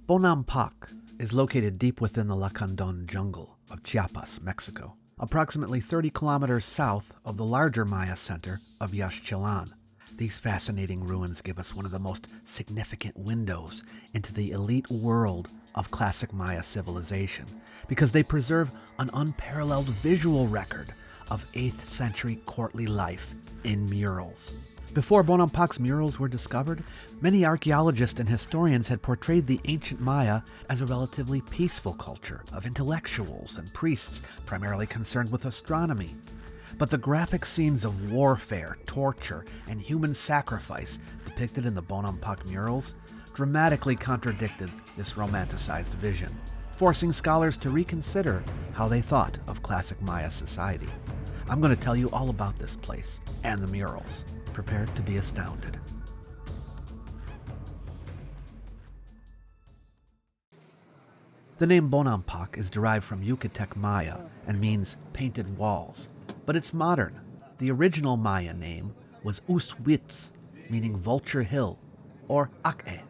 Bonampak is located deep within the Lacandon jungle of Chiapas, Mexico, approximately 30 kilometers south of the larger Maya center of Yaxchilan. These fascinating ruins give us one of the most significant windows into the elite world of classic Maya civilization because they preserve an unparalleled visual record of 8th century courtly life in murals. Before Bonampak's murals were discovered, many archaeologists and historians had portrayed the ancient Maya as a relatively peaceful culture of intellectuals and priests primarily concerned with astronomy. But the graphic scenes of warfare, torture, and human sacrifice depicted in the Bonampak murals dramatically contradicted this romanticized vision, forcing scholars to reconsider how they thought of classic Maya society. I'm going to tell you all about this place and the murals. Prepare to be astounded. The name Bonampak is derived from Yucatec Maya and means painted walls, but it's modern. The original Maya name was Uswitz, meaning Vulture Hill, or Ak'e.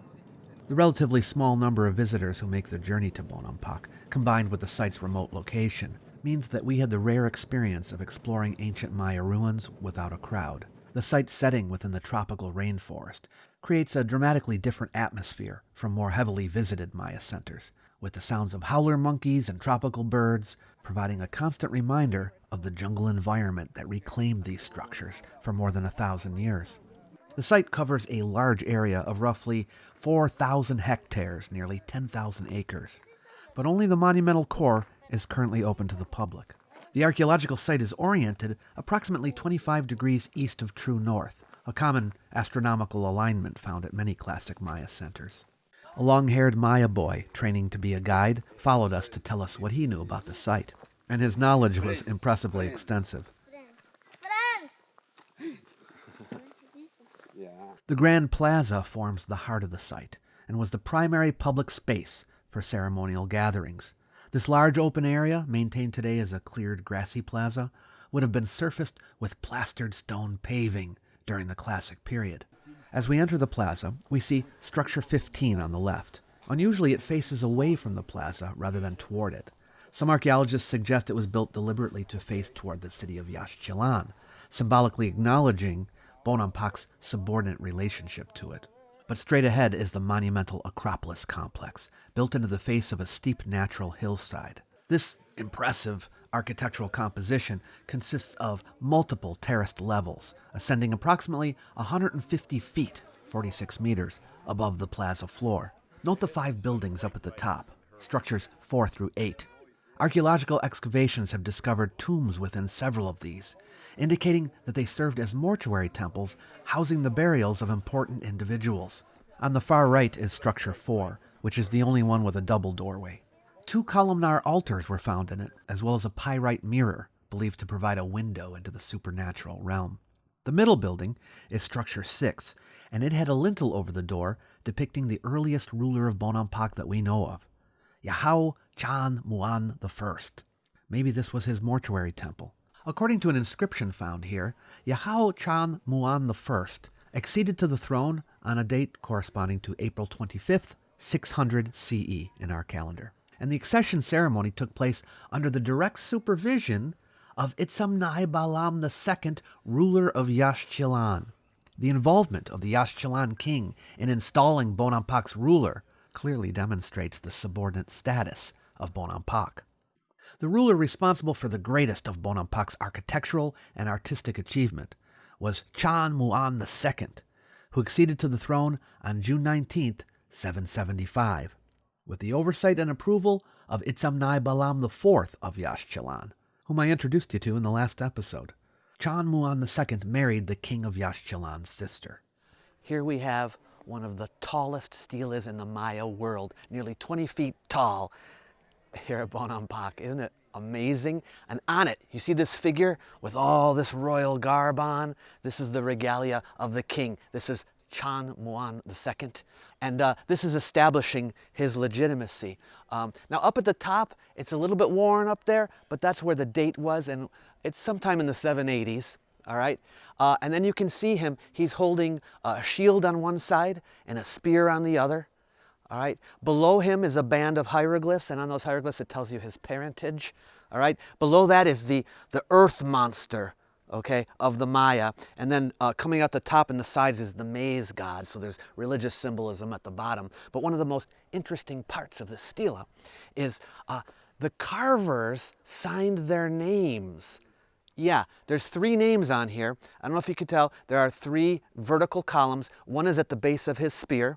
The relatively small number of visitors who make the journey to Bonampak, combined with the site's remote location, means that we had the rare experience of exploring ancient Maya ruins without a crowd. The site's setting within the tropical rainforest creates a dramatically different atmosphere from more heavily visited Maya centers, with the sounds of howler monkeys and tropical birds providing a constant reminder of the jungle environment that reclaimed these structures for more than 1,000 years. The site covers a large area of roughly 4,000 hectares, nearly 10,000 acres, but only the monumental core is currently open to the public. The archaeological site is oriented approximately 25 degrees east of true north, a common astronomical alignment found at many classic Maya centers. A long-haired Maya boy training to be a guide followed us to tell us what he knew about the site, and his knowledge was impressively extensive. The Grand Plaza forms the heart of the site and was the primary public space for ceremonial gatherings. This large open area, maintained today as a cleared grassy plaza, would have been surfaced with plastered stone paving during the classic period. As we enter the plaza, we see Structure 15 on the left. Unusually, it faces away from the plaza rather than toward it. Some archaeologists suggest it was built deliberately to face toward the city of Yaxchilan, symbolically acknowledging Bonampak's subordinate relationship to it. But straight ahead is the monumental Acropolis complex, built into the face of a steep natural hillside. This impressive architectural composition consists of multiple terraced levels, ascending approximately 150 feet, 46 meters, above the plaza floor. Note the 5 buildings up at the top, structures 4 through 8. Archaeological excavations have discovered tombs within several of these, indicating that they served as mortuary temples housing the burials of important individuals. On the far right is Structure 4, which is the only one with a double doorway. 2 columnar altars were found in it, as well as a pyrite mirror, believed to provide a window into the supernatural realm. The middle building is Structure 6, and it had a lintel over the door depicting the earliest ruler of Bonampak that we know of, Yahao Chan Muan I. Maybe this was his mortuary temple. According to an inscription found here, Yahao Chan Muan I acceded to the throne on a date corresponding to April 25th, 600 CE in our calendar. And the accession ceremony took place under the direct supervision of Itzamnai Balam II, ruler of Yaxchilan. The involvement of the Yaxchilan king in installing Bonampak's ruler clearly demonstrates the subordinate status of Bonampak. The ruler responsible for the greatest of Bonampak's architectural and artistic achievement was Chan Muan II, who acceded to the throne on June 19th, 775, with the oversight and approval of Itzamnai Balam IV of Yaxchilan, whom I introduced you to in the last episode. Chan Muan II married the king of Yaxchilan's sister. Here we have one of the tallest steles in the Maya world, nearly 20 feet tall, here at Bonampak. Isn't it amazing? And on it, you see this figure with all this royal garb on? This is the regalia of the king. This is Chan Muan II. And this is establishing his legitimacy. Now up at the top, it's a little bit worn up there, but that's where the date was, and it's sometime in the 780s. All right, and then you can see him. He's holding a shield on one side and a spear on the other. All right. Below him is a band of hieroglyphs, and on those hieroglyphs it tells you his parentage. All right. Below that is the earth monster, okay, of the Maya. And then coming out the top and the sides is the maize god. So there's religious symbolism at the bottom. But one of the most interesting parts of the stela is the carvers signed their names. Yeah, there's 3 names on here. I don't know if you could tell. There are 3 vertical columns. One is at the base of his spear,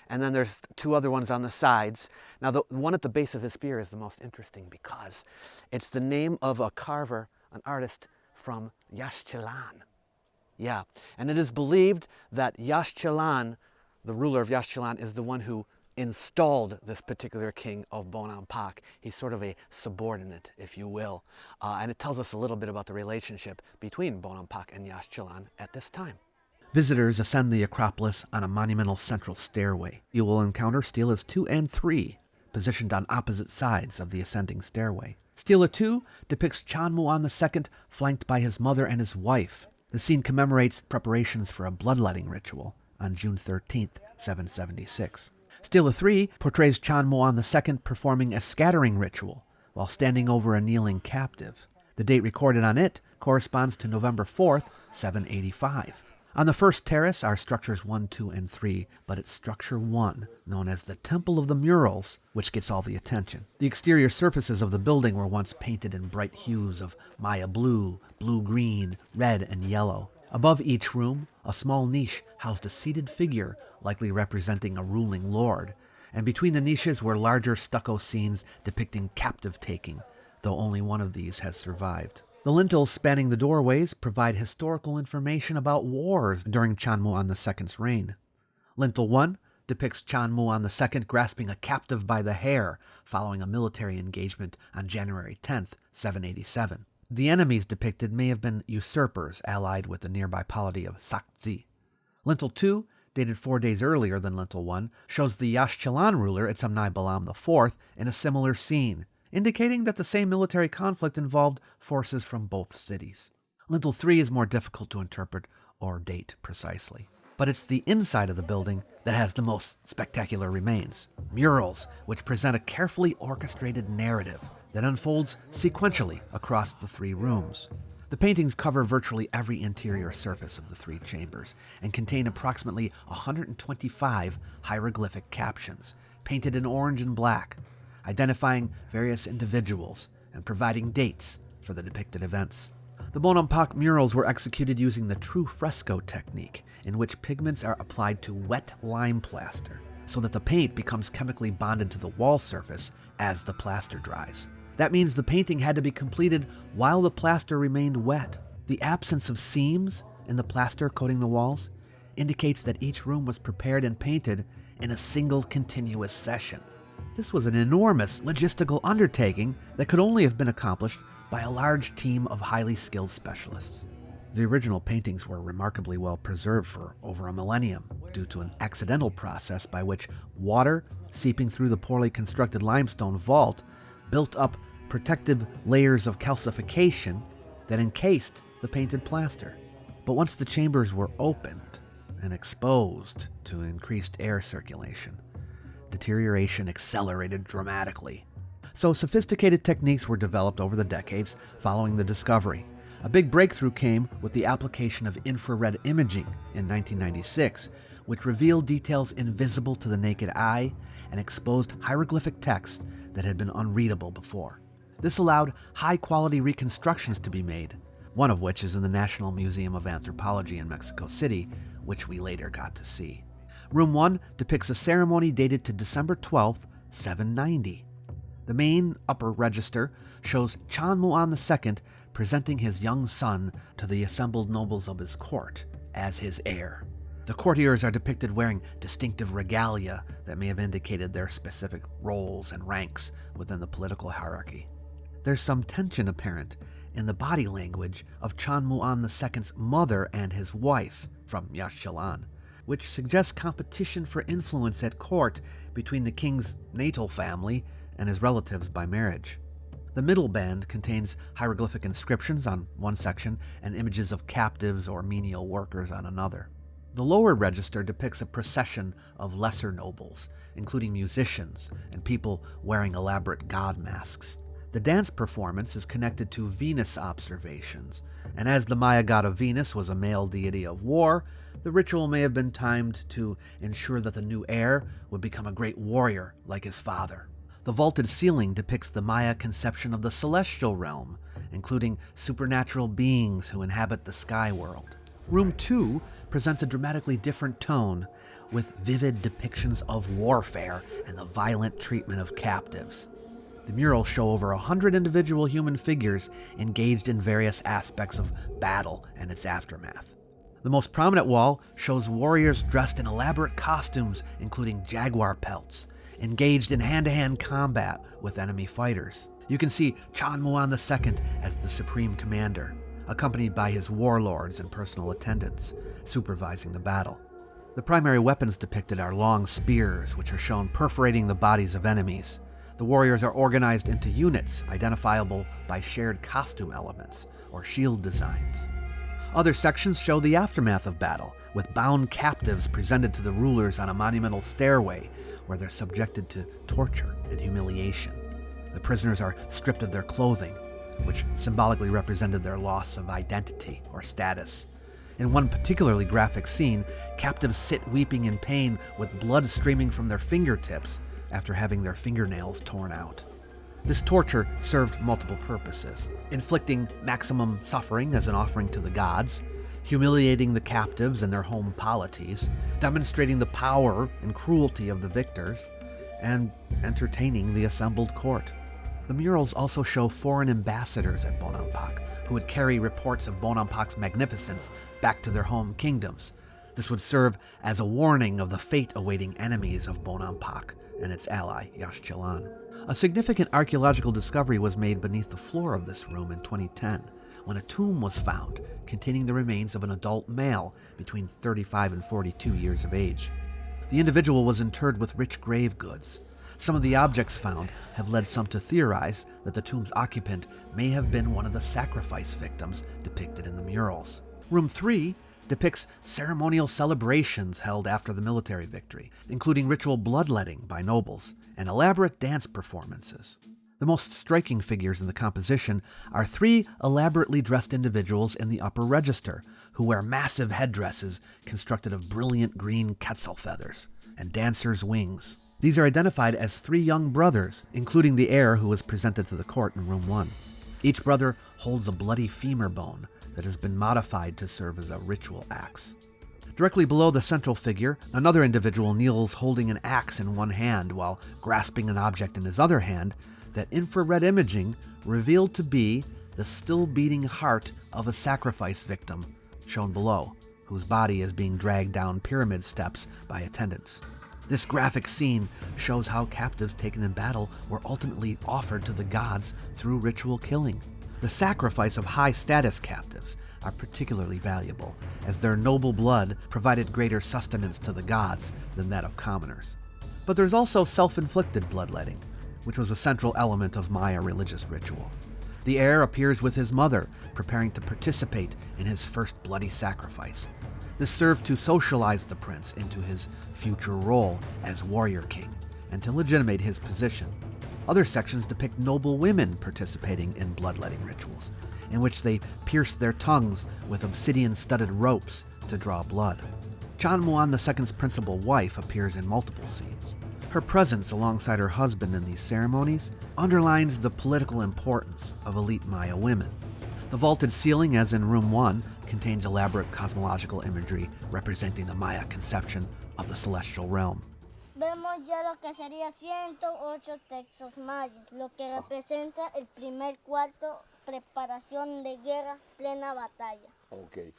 and then there's 2 other ones on the sides. Now, the one at the base of his spear is the most interesting because it's the name of a carver, an artist from Yaxchilan. Yeah, and it is believed that Yaxchilan, the ruler of Yaxchilan, is the one who installed this particular king of Bonampak. He's sort of a subordinate, if you will. And it tells us a little bit about the relationship between Bonampak and Yaxchilan at this time. Visitors ascend the Acropolis on a monumental central stairway. You will encounter stelas 2 and 3, positioned on opposite sides of the ascending stairway. Stela 2 depicts Chanmuan II flanked by his mother and his wife. The scene commemorates preparations for a bloodletting ritual on June 13th, 776. Stela 3 portrays Chanmuan II performing a scattering ritual while standing over a kneeling captive. The date recorded on it corresponds to November 4th, 785. On the first terrace are structures 1, 2, and 3, but it's structure 1, known as the Temple of the Murals, which gets all the attention. The exterior surfaces of the building were once painted in bright hues of Maya blue, blue-green, red, and yellow. Above each room, a small niche housed a seated figure, likely representing a ruling lord, and between the niches were larger stucco scenes depicting captive-taking, though only one of these has survived. The lintels spanning the doorways provide historical information about wars during Chanmuan II's reign. Lintel 1 depicts Chanmuan II grasping a captive by the hair following a military engagement on January 10th, 787. The enemies depicted may have been usurpers allied with the nearby polity of Sakzi. Lintel 2, dated 4 days earlier than Lintel 1, shows the Yaxchilan ruler Itzamnai Balam IV in a similar scene, indicating that the same military conflict involved forces from both cities. Lintel 3 is more difficult to interpret or date precisely, but it's the inside of the building that has the most spectacular remains. Murals, which present a carefully orchestrated narrative that unfolds sequentially across the 3 rooms. The paintings cover virtually every interior surface of the 3 chambers and contain approximately 125 hieroglyphic captions, painted in orange and black, identifying various individuals and providing dates for the depicted events. The Bonampak murals were executed using the true fresco technique, in which pigments are applied to wet lime plaster, so that the paint becomes chemically bonded to the wall surface as the plaster dries. That means the painting had to be completed while the plaster remained wet. The absence of seams in the plaster coating the walls indicates that each room was prepared and painted in a single continuous session. This was an enormous logistical undertaking that could only have been accomplished by a large team of highly skilled specialists. The original paintings were remarkably well preserved for over a millennium due to an accidental process by which water seeping through the poorly constructed limestone vault built up protective layers of calcification that encased the painted plaster. But once the chambers were opened and exposed to increased air circulation, deterioration accelerated dramatically. So sophisticated techniques were developed over the decades following the discovery. A big breakthrough came with the application of infrared imaging in 1996, which revealed details invisible to the naked eye and exposed hieroglyphic text that had been unreadable before. This allowed high-quality reconstructions to be made, one of which is in the National Museum of Anthropology in Mexico City, which we later got to see. Room 1 depicts a ceremony dated to December 12th, 790. The main upper register shows Chanmuan II presenting his young son to the assembled nobles of his court as his heir. The courtiers are depicted wearing distinctive regalia that may have indicated their specific roles and ranks within the political hierarchy. There's some tension apparent in the body language of Chanmuan II's mother and his wife from Yaxchilan, which suggests competition for influence at court between the king's natal family and his relatives by marriage. The middle band contains hieroglyphic inscriptions on one section and images of captives or menial workers on another. The lower register depicts a procession of lesser nobles, including musicians and people wearing elaborate god masks. The dance performance is connected to Venus observations, and as the Maya god of Venus was a male deity of war, the ritual may have been timed to ensure that the new heir would become a great warrior like his father. The vaulted ceiling depicts the Maya conception of the celestial realm, including supernatural beings who inhabit the sky world. Room 2 presents a dramatically different tone, with vivid depictions of warfare and the violent treatment of captives. The murals show over 100 individual human figures engaged in various aspects of battle and its aftermath. The most prominent wall shows warriors dressed in elaborate costumes, including jaguar pelts, engaged in hand-to-hand combat with enemy fighters. You can see Chan Muan II as the supreme commander, accompanied by his warlords and personal attendants, supervising the battle. The primary weapons depicted are long spears, which are shown perforating the bodies of enemies. The warriors are organized into units identifiable by shared costume elements or shield designs. Other sections show the aftermath of battle, with bound captives presented to the rulers on a monumental stairway where they're subjected to torture and humiliation. The prisoners are stripped of their clothing, which symbolically represented their loss of identity or status. In one particularly graphic scene, captives sit weeping in pain with blood streaming from their fingertips after having their fingernails torn out. This torture served multiple purposes: inflicting maximum suffering as an offering to the gods, humiliating the captives and their home polities, demonstrating the power and cruelty of the victors, and entertaining the assembled court. The murals also show foreign ambassadors at Bonampak, who would carry reports of Bonampak's magnificence back to their home kingdoms. This would serve as a warning of the fate awaiting enemies of Bonampak and its ally, Yaxchilan. A significant archaeological discovery was made beneath the floor of this room in 2010, when a tomb was found containing the remains of an adult male between 35 and 42 years of age. The individual was interred with rich grave goods. Some of the objects found have led some to theorize that the tomb's occupant may have been one of the sacrifice victims depicted in the murals. Room 3 depicts ceremonial celebrations held after the military victory, including ritual bloodletting by nobles and elaborate dance performances. The most striking figures in the composition are 3 elaborately dressed individuals in the upper register, who wear massive headdresses constructed of brilliant green quetzal feathers and dancers' wings. These are identified as 3 young brothers, including the heir who was presented to the court in room 1. Each brother holds a bloody femur bone that has been modified to serve as a ritual axe. Directly below the central figure, another individual kneels holding an axe in one hand while grasping an object in his other hand that infrared imaging revealed to be the still beating heart of a sacrifice victim, shown below, whose body is being dragged down pyramid steps by attendants. This graphic scene shows how captives taken in battle were ultimately offered to the gods through ritual killing. The sacrifice of high-status captives are particularly valuable, as their noble blood provided greater sustenance to the gods than that of commoners. But there's also self-inflicted bloodletting, which was a central element of Maya religious ritual. The heir appears with his mother, preparing to participate in his first bloody sacrifice. This served to socialize the prince into his future role as warrior king and to legitimate his position. Other sections depict noble women participating in bloodletting rituals, in which they pierce their tongues with obsidian-studded ropes to draw blood. Chan Muan II's principal wife appears in multiple scenes. Her presence alongside her husband in these ceremonies underlines the political importance of elite Maya women. The vaulted ceiling, as in room 1, contains elaborate cosmological imagery representing the Maya conception of the celestial realm. Vemos ya lo que sería 108 textos mayas, lo que representa el primer cuarto, preparación de guerra, plena batalla. Okay.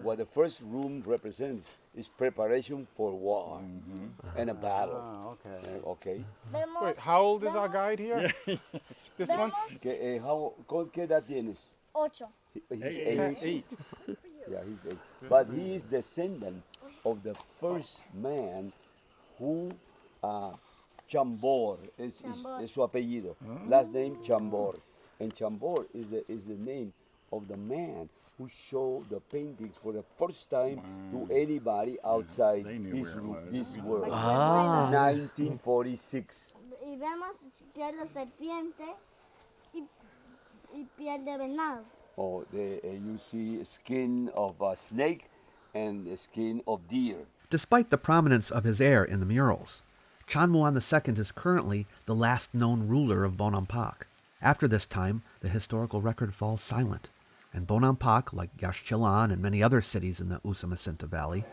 What the first room represents is preparation for war and a battle. Okay. Vemos, Wait, how old is our guide here? This one? ¿Qué edad tienes? 8. He's 8. Yeah, he's 8. But he is descendant of the first man who Chambor is su apellido. Last name Chambor. And Chambor is the name of the man who showed the paintings for the first time to anybody outside they knew this where it room, was. this world. Ah. 1946. Y vemos piel de serpiente y piel de venado. Oh, you see skin of a snake and the skin of deer. Despite the prominence of his heir in the murals, Chanmuan II is currently the last known ruler of Bonampak. After this time, the historical record falls silent, and Bonampak, like Yaxchilan and many other cities in the Usumacinta Valley,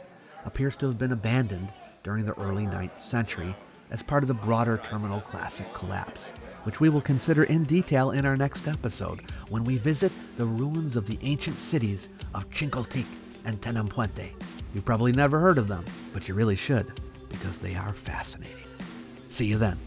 appears to have been abandoned during the early 9th century as part of the broader Terminal Classic collapse, which we will consider in detail in our next episode when we visit the ruins of the ancient cities of Chincoteac and Tenampuente. You've probably never heard of them, but you really should, because they are fascinating. See you then.